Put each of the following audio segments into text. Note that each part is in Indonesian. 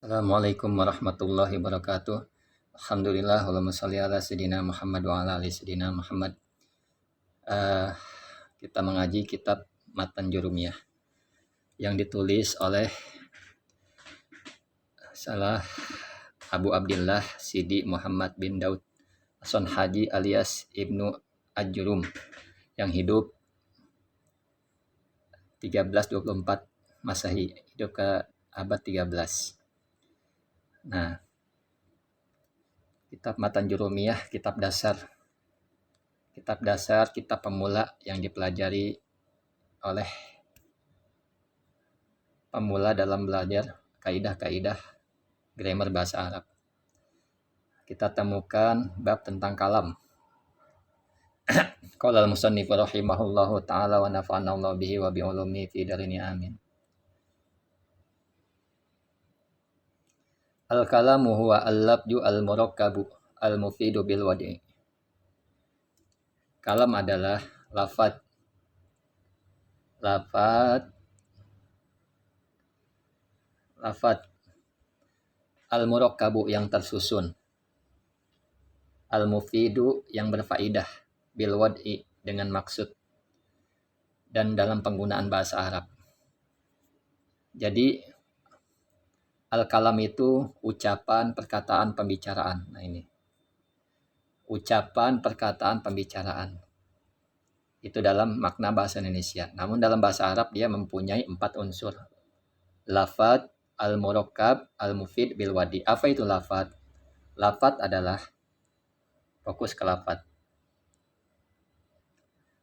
Assalamualaikum warahmatullahi wabarakatuh. Alhamdulillah, Allahumma sholli ala sayyidina Muhammad wa ala ali sayyidina Muhammad. Eh, kita mengaji kitab Matan Jurumiyah yang ditulis oleh salah Abu Abdillah Sidi Muhammad bin Daud Hasan Haji alias Ibnu Ajrum yang hidup 1324 Masehi, hidup ke abad 13. Nah, kitab Matan Jurumiyah, kitab dasar, kitab pemula yang dipelajari oleh pemula dalam belajar kaidah-kaidah grammar bahasa Arab. Kita temukan bab tentang kalam. Qala al-musannif rahimahullahu taala wa nafa'ana Allah bihi wa bi ulumi fi darini amin. Al-kalamu huwa al-labdu al-murakkabu al-mufidu bil wadi'. Kalam adalah lafaz al-murakkabu yang tersusun, al-mufidu yang berfaedah, bil wad'i dengan maksud dan dalam penggunaan bahasa Arab. Jadi al-kalam itu ucapan, perkataan, pembicaraan. Nah ini. Ucapan, perkataan, pembicaraan. Itu dalam makna bahasa Indonesia. Namun dalam bahasa Arab dia mempunyai 4 unsur. Lafaz, al-murakkab, al-mufid, bil wadi. Apa itu lafaz? Lafaz adalah, fokus ke lafaz.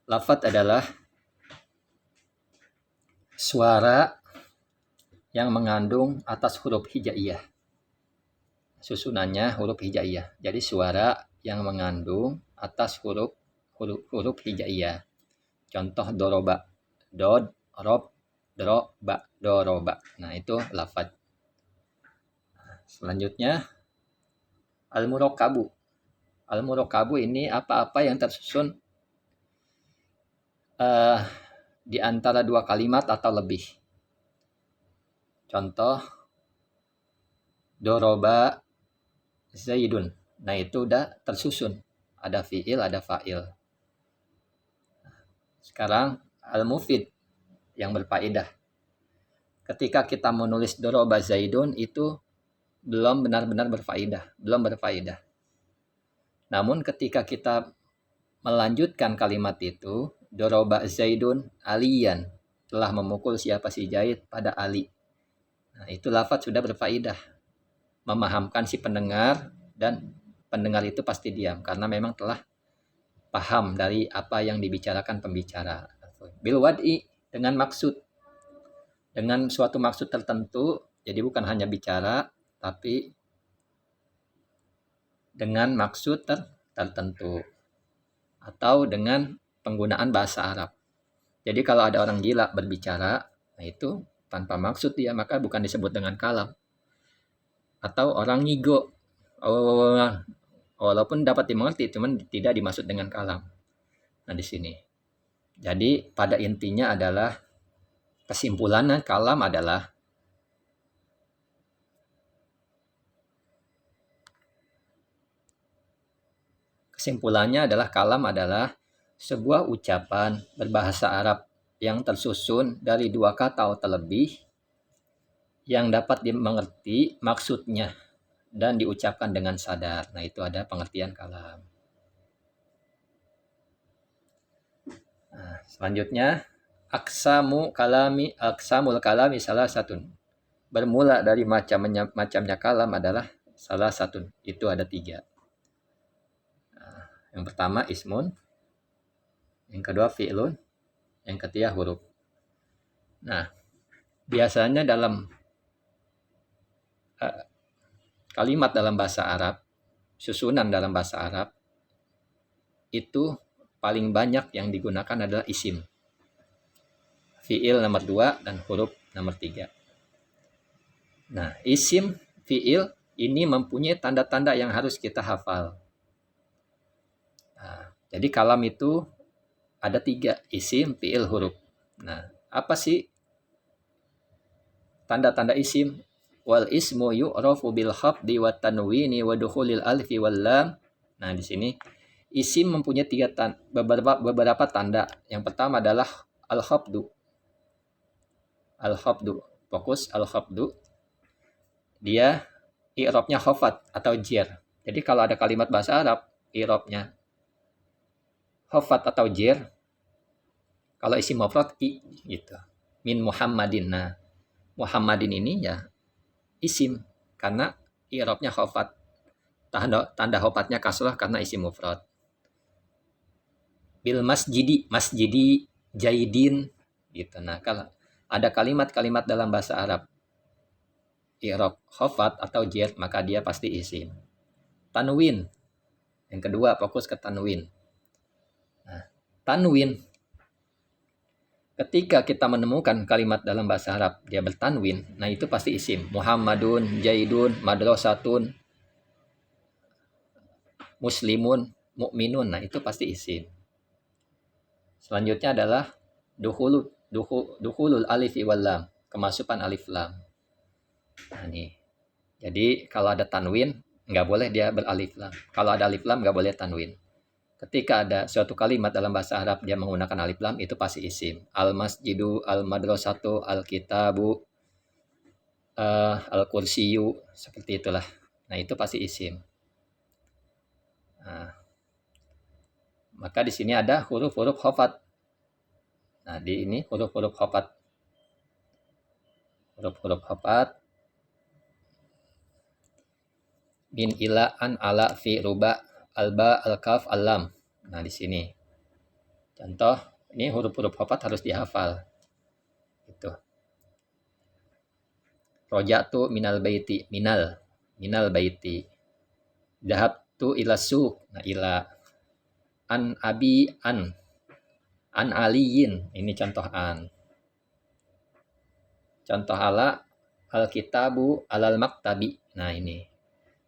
Lafaz adalah suara yang mengandung atas huruf hijaiyah. Susunannya huruf hijaiyah. Jadi suara yang mengandung atas huruf hijaiyah. Contoh doroba, dod, rob, doroba, doroba. Nah itu lafaz. Selanjutnya al-murakkabu. Al-murakkabu ini apa-apa yang tersusun di antara 2 kalimat atau lebih. Contoh doroba Zaidun. Nah itu udah tersusun. Ada fiil, ada fa'il. Sekarang al-mufid yang berfaedah. Ketika kita menulis doroba Zaidun itu belum benar-benar berfaedah. Namun ketika kita melanjutkan kalimat itu, doroba Zaidun aliyan, telah memukul siapa si Zaid pada Ali. Nah, itu lafaz sudah berfaedah. Memahamkan si pendengar, dan pendengar itu pasti diam karena memang telah paham dari apa yang dibicarakan pembicara. Bil wad'i, dengan maksud, dengan suatu maksud tertentu. Jadi bukan hanya bicara, tapi dengan maksud tertentu atau dengan penggunaan bahasa Arab. Jadi kalau ada orang gila berbicara, nah itu tanpa maksud dia, maka bukan disebut dengan kalam. Atau orang ngigo, walaupun dapat dimengerti, cuman tidak dimaksud dengan kalam. Nah di sini. Jadi pada intinya adalah, kesimpulannya kalam adalah kalam adalah sebuah ucapan berbahasa Arab yang tersusun dari 2 kata atau lebih yang dapat dimengerti maksudnya dan diucapkan dengan sadar. Nah, itu ada pengertian kalam. Nah, selanjutnya aqsamul kalami salah satun. Bermula dari macamnya kalam adalah salah satun. Itu ada 3. Nah, yang pertama ismun, yang kedua fi'lun, yang ketiga huruf. Nah, biasanya dalam kalimat dalam bahasa Arab, susunan dalam bahasa Arab, itu paling banyak yang digunakan adalah isim. Fi'il nomor 2 dan huruf nomor 3. Nah, isim, fi'il ini mempunyai tanda-tanda yang harus kita hafal. Nah, jadi kalam itu ada 3, isim, fi'il, huruf. Nah, apa sih tanda-tanda isim? wal ismu yu'rafu bil khafdi wat tanwini wa dukhulil alfi wal lam. Nah, di sini isim mempunyai beberapa tanda. Yang pertama adalah al-khafdu. Al-khafdu. Fokus al-khafdu. Dia i'rabnya khafat atau jer. Jadi kalau ada kalimat bahasa Arab i'rabnya khafat atau jer, kalau isim mufrad i gitu. Min Muhammadin. Nah, Muhammadin ini ya isim karena i'rabnya khafat. Tanda khofatnya kasrah karena isim mufrad. Bil masjidi jaidin gitu. Nah, kalau ada kalimat-kalimat dalam bahasa Arab i'rab khafat atau jer, maka dia pasti isim. Tanwin. Yang kedua, fokus ke tanwin. Nah, tanwin ketika kita menemukan kalimat dalam bahasa Arab dia bertanwin, nah itu pasti isim. Muhammadun, Jaidun, madrasatun, muslimun, mukminun, nah itu pasti isim. Selanjutnya adalah dukhulul alif wal lam, kemasukan alif lam. Nah nih, jadi kalau ada tanwin nggak boleh dia beralif lam. Kalau ada alif lam nggak boleh tanwin. Ketika ada suatu kalimat dalam bahasa Arab dia menggunakan alif lam, itu pasti isim. Al-masjidu, al-madrasatu, al-kitabu, al-kursiyu, seperti itulah. Nah, itu pasti isim. Nah, maka di sini ada huruf-huruf khafat. Nah, di ini huruf-huruf khafat. Huruf-huruf khafat. Min, ila, an, ala, fi, ruba, alba, al-kaf, al-lam. Nah, di sini. Contoh, ini huruf-huruf khafat harus dihafal. Itu. Roja'tu minal baiti, minal baiti. Dhahabtu ila suq, nah ila. An abi an aliyin, ini contoh an. Contoh ala, al-kitabu alal maktabi. Nah, ini.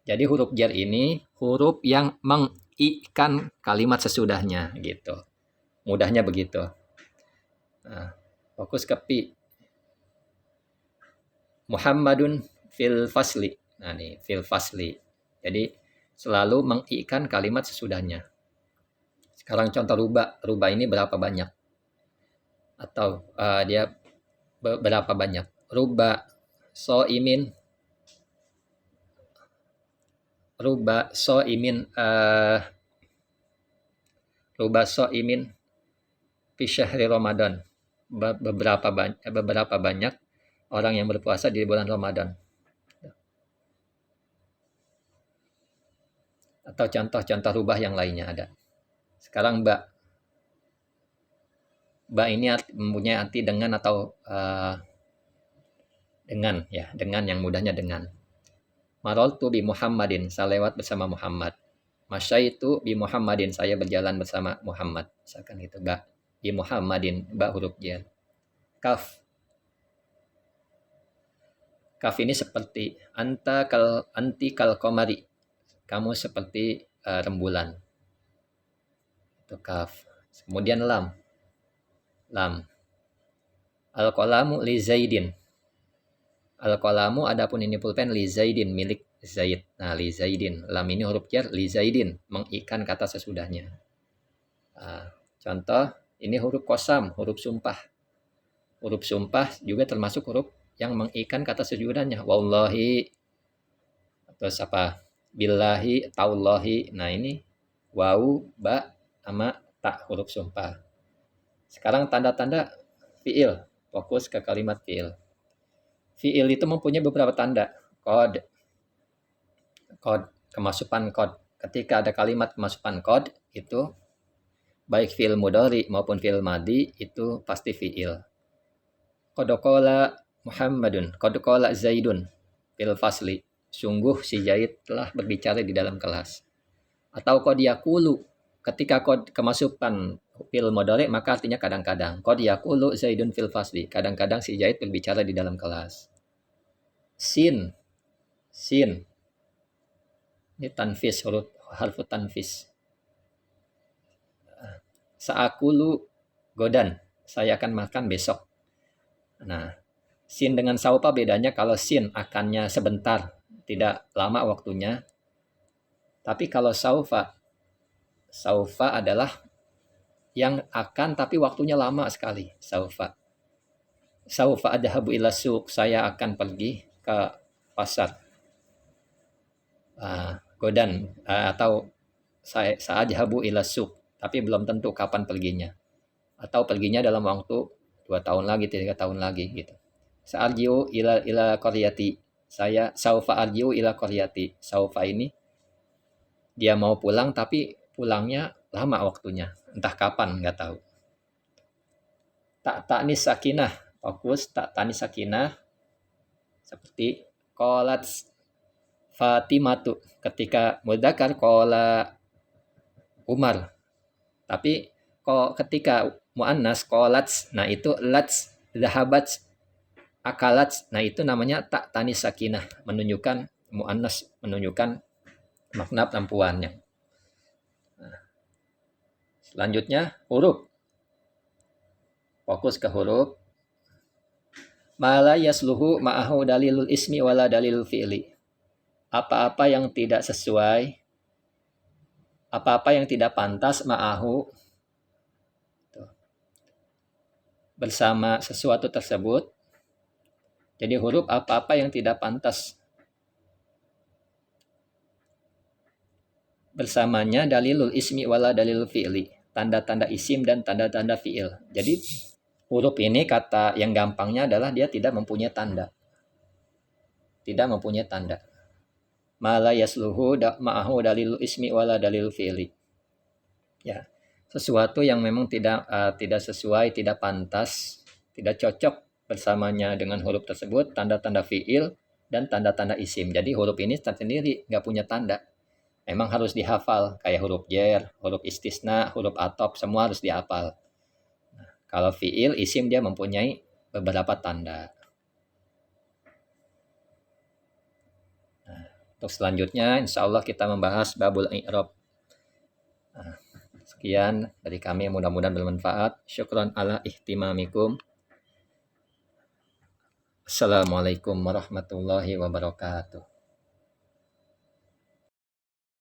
Jadi huruf jar ini huruf yang mengikan kalimat sesudahnya gitu. Mudahnya begitu. Nah, fokus ke pi. Muhammadun fil fasli. Nah, nih fil fasli. Jadi selalu mengikan kalimat sesudahnya. Sekarang contoh ruba. Ruba ini berapa banyak? Atau dia berapa banyak? Ruba so'imin ruba so'imin fi syahri Ramadan. Beberapa banyak orang yang berpuasa di bulan Ramadan. Atau contoh-contoh rubah yang lainnya ada. Sekarang ba ini mempunyai arti dengan atau dengan ya, dengan yang mudahnya dengan. Maroltu bi Muhammadin, saya lewat bersama Muhammad. Masyaitu bi Muhammadin, saya berjalan bersama Muhammad. Misalkan gitu, ba bi Muhammadin, ba huruf jar. Kaf. Kaf ini seperti anti kal komari. Kamu seperti rembulan. Itu kaf. Kemudian lam. Al-qalamu li Zaidin. Al-qalamu adapun ini pulpen li Zaidin, milik Zaid. Nah, li Zaidin. Lam ini huruf jar li Zaidin, mengikan kata sesudahnya. Contoh, ini huruf qasam, huruf sumpah. Huruf sumpah juga termasuk huruf yang mengikan kata sesudahnya. Wallahi, terus apa? Billahi, taullahi. Nah, ini wau, ba, sama tak, huruf sumpah. Sekarang tanda-tanda fi'il. Fokus ke kalimat fi'il. Fi'il itu mempunyai beberapa tanda. Kod, kemasukan kod. Ketika ada kalimat kemasukan kod, itu baik fi'il mudhari maupun fi'il madi, itu pasti fi'il. Qad qala Muhammadun, qad qala Zaidun fil fasli. Sungguh si Zaid telah berbicara di dalam kelas. Atau qad yaqulu, ketika qad kemasukan fil mudhari maka artinya kadang-kadang. Qad yaqulu Zaidun fil fasli. Kadang-kadang si Zaid berbicara di dalam kelas. Sin. Ini tanfis, huruf harfu tanfis. Sa'akulu godan. Saya akan makan besok. Nah, Sin dengan saufa bedanya, kalau sin akannya sebentar, tidak lama waktunya. Tapi kalau saufa adalah yang akan tapi waktunya lama sekali. Saufa adhabu ila suq, saya akan pergi ke pasar. Godan, atau saya adhabu ila suq, tapi belum tentu kapan perginya. Atau perginya dalam waktu 2 tahun lagi, 3 tahun lagi gitu. Sa'arjiu ila qaryati. Saya saufa arjiu ila qaryati. Saufa ini dia mau pulang tapi pulangnya lama waktunya. Entah kapan, nggak tahu. Ta'tanis sakinah. Fokus ta'tanis sakinah. Seperti qalat Fatimatu. Ketika mudzakkar qala Umar. Tapi ketika muannas qalat, nah itu lats, zahabat, akalat, nah itu namanya tak tanis sakinah, menunjukkan muannas, menunjukkan makna perempuannya. Nah, selanjutnya huruf. Fokus ke huruf. Mala yasluhu ma'ahu dalilul ismi wala dalilul fi'li. Apa-apa yang tidak sesuai, apa-apa yang tidak pantas ma'ahu, bersama sesuatu tersebut. Jadi huruf apa-apa yang tidak pantas bersamanya dalilul ismi wala dalilul fi'li, tanda-tanda isim dan tanda-tanda fi'il. Jadi huruf ini, kata yang gampangnya adalah dia tidak mempunyai tanda. Tidak mempunyai tanda. Mala yasluhu ma'ahu dalilul ismi wala dalilul fi'li. Ya, sesuatu yang memang tidak sesuai, tidak pantas, tidak cocok bersamanya dengan huruf tersebut, tanda-tanda fi'il dan tanda-tanda isim. Jadi huruf ini sendiri nggak punya tanda. Memang harus dihafal, kayak huruf jer, huruf istisna, huruf atop, semua harus dihafal. Nah, kalau fi'il, isim dia mempunyai beberapa tanda. Nah, untuk selanjutnya, insya Allah kita membahas babul i'rab. Nah, sekian dari kami, mudah-mudahan bermanfaat. Syukran ala ihtimamikum. Assalamualaikum warahmatullahi wabarakatuh.